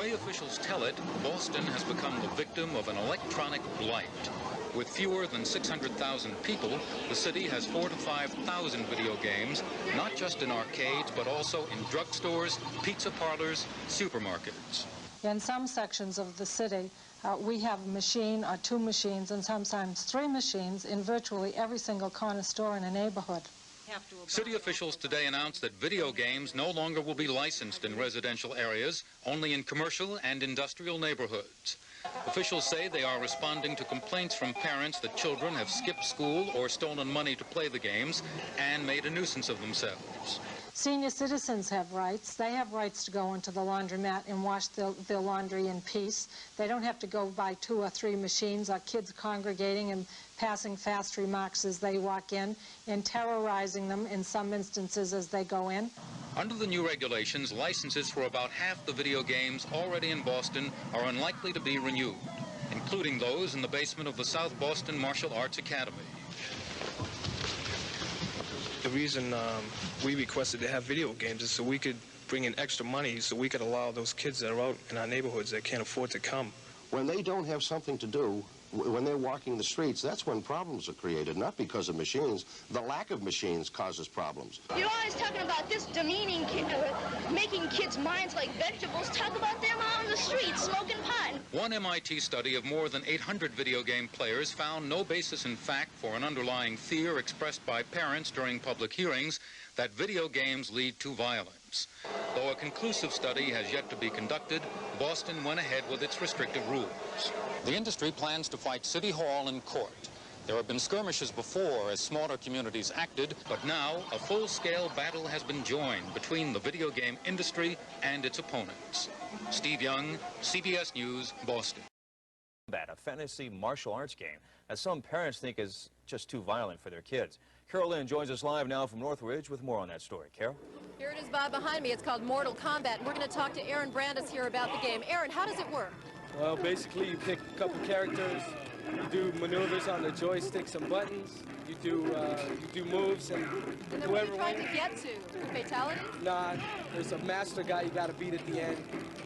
way officials tell it, Boston has become the victim of an electronic blight. With fewer than 600,000 people, the city has 4,000 to 5,000 video games, not just in arcades, but also in drugstores, pizza parlors, supermarkets. In some sections of the city, we have a machine or two machines and sometimes three machines in virtually every single corner store in a neighborhood. City officials today announced that video games no longer will be licensed in residential areas, only in commercial and industrial neighborhoods. Officials say they are responding to complaints from parents that children have skipped school or stolen money to play the games and made a nuisance of themselves. Senior citizens have rights. They have rights to go into the laundromat and wash their laundry in peace. They don't have to go by 2 or 3 machines or kids congregating and passing fast remarks as they walk in and terrorizing them in some instances as they go in. Under the new regulations, licenses for about half the video games already in Boston are unlikely to be renewed, including those in the basement of the South Boston Martial Arts Academy. The reason we requested to have video games is so we could bring in extra money so we could allow those kids that are out in our neighborhoods that can't afford to come. When they don't have something to do, when they're walking the streets, that's when problems are created, not because of machines. The lack of machines causes problems. You're always talking about this demeaning, making kids' minds like vegetables. Talk about them out on the streets smoking pot. One MIT study of more than 800 video game players found no basis in fact for an underlying fear expressed by parents during public hearings that video games lead to violence. Though a conclusive study has yet to be conducted, Boston went ahead with its restrictive rules. The industry plans to fight City Hall in court. There have been skirmishes before as smaller communities acted, but now a full-scale battle has been joined between the video game industry and its opponents. Steve Young, CBS News, Boston. A fantasy martial arts game that some parents think is just too violent for their kids. Carol Lynn joins us live now from Northridge with more on that story. Carol? Here it is, Bob, behind me. It's called Mortal Kombat, and we're going to talk to Aaron Brandis here about the game. Aaron, how does it work? Well, basically, you pick a couple characters, you do maneuvers on the joysticks and buttons, you do moves, and then what are you trying to get to? Fatality? Nah, there's a master guy you got to beat at the end.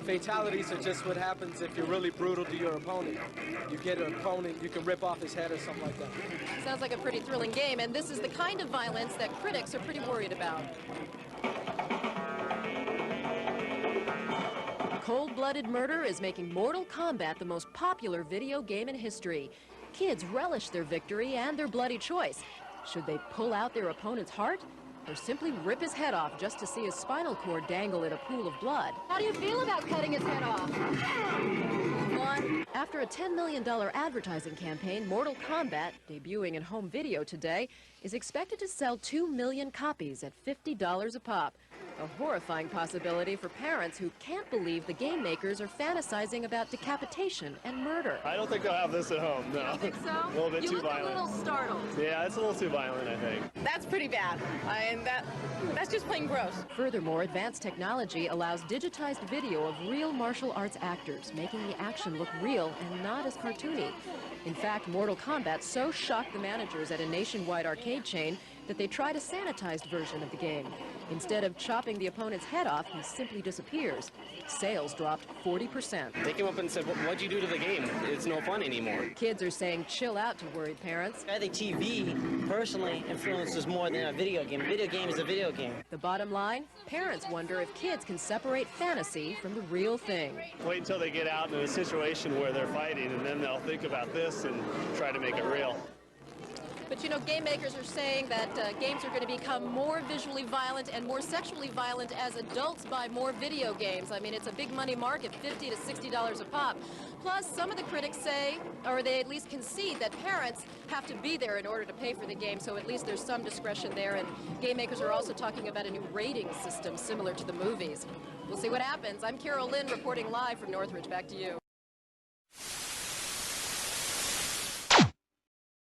Fatalities are just what happens if you're really brutal to your opponent. You get an opponent, you can rip off his head or something like that. Sounds like a pretty thrilling game, and this is the kind of violence that critics are pretty worried about. Cold-blooded murder is making Mortal Kombat the most popular video game in history. Kids relish their victory and their bloody choice. Should they pull out their opponent's heart or simply rip his head off just to see his spinal cord dangle in a pool of blood? How do you feel about cutting his head off? After a $10 million advertising campaign, Mortal Kombat, debuting in home video today, is expected to sell 2 million copies at $50 a pop. A horrifying possibility for parents who can't believe the game makers are fantasizing about decapitation and murder. I don't think they'll have this at home, no. You don't think so? A little bit too violent. You look a little startled. Yeah, it's a little too violent, I think. That's pretty bad. That's just plain gross. Furthermore, advanced technology allows digitized video of real martial arts actors, making the action look real and not as cartoony. In fact, Mortal Kombat so shocked the managers at a nationwide arcade chain that they tried a sanitized version of the game. Instead of chopping the opponent's head off, he simply disappears. Sales dropped 40%. They came up and said, what'd you do to the game? It's no fun anymore. Kids are saying chill out to worried parents. I think TV personally influences more than a video game. A video game is a video game. The bottom line, parents wonder if kids can separate fantasy from the real thing. Wait until they get out in a situation where they're fighting, and then they'll think about this and try to make it real. But, you know, game makers are saying that games are going to become more visually violent and more sexually violent as adults buy more video games. I mean, it's a big money market, $50 to $60 a pop. Plus, some of the critics say, or they at least concede, that parents have to be there in order to pay for the game, so at least there's some discretion there. And game makers are also talking about a new rating system similar to the movies. We'll see what happens. I'm Carol Lynn reporting live from Northridge. Back to you.